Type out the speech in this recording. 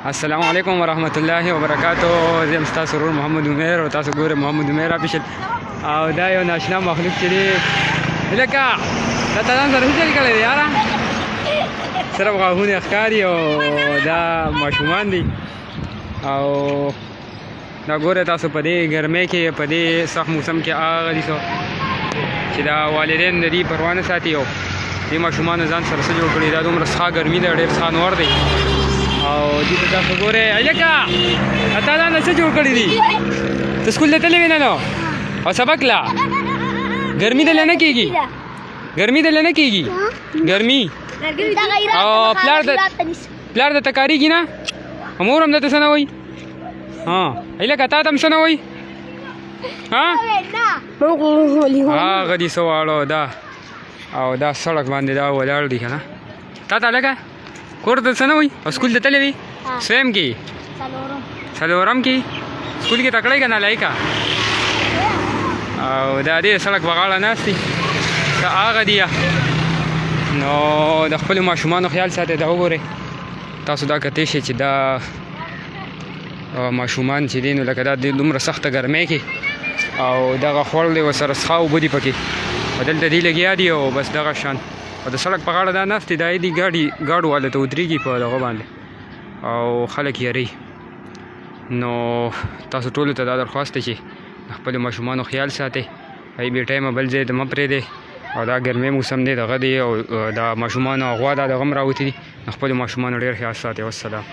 السلام علیکم ورحمت الله وبرکاتو. زه یم ستاسو ورور محمد عمر او تاسو ګورئ محمد عمر آفیشل. او دا یو ناشنا مخلوق چې دی لکه دا تا ځان سره څه چل کړی دی یاره، صرف غاښونه ښکاري او دا ماشومان دي. او دا ګورئ تاسو په دې ګرمۍ کې په دې سخت موسم کې هغه دي چې دا والدین د دې پروا نه ساتي او دې ماشومانو ځان سره څه جوړ کړي. دا دومره څښا ګرمي ده، ډېر څښا نور دی. او دې ته تاسو ګورئ هلکه تا ځان څه جوړ کړي دي؟ ته سکول ته تللی وې نه نو او سبق لا ګرمي دلته نه کېږي، ګرمي دلته نه کېږي ګرمي. او پلار درته کارېږي نه، مور هم درته څه نه وایي؟ هلکه تا ته هم څه نه وایي؟ هغه دي څه واړه ده او دا سړک باندې دا ولاړ دي که نه. تا ته هلکه کور ته څه نه وایي او سکول ته تللی وي؟ سویم کې څلورم کې سکول کې تکړی که نه لایکه. او دا دې سړک په غاړه ناست دي که هغه دي. نو د خپلو ماشومانو خیال ساتئ. دا وګورئ تاسو دا کتی شئ چې دا ماشومان چې دي نو لکه دا دومره سخته ګرمۍ کې او دغه خوړ دی ورسره څښا اوبه دي پکې او دلته دې لګیا دي او بس دغه شان. او د سړک په غاړه دا ناست دي، دا یې دي ګاډو والا ته ودرېږي په دغه باندې او خلک یری. نو تاسو ټولو ته دا درخواست دی چې د خپلو ماشومانو خیال ساتئ، هی بې ټایمه بل ځای ته مه پرېږدئ. او دا ګرمۍ موسم دی دغه دی او دا ماشومانو غوا دا دغه هم راوتي دي. د خپلو ماشومانو ډېر خیال ساتئ. والسلام.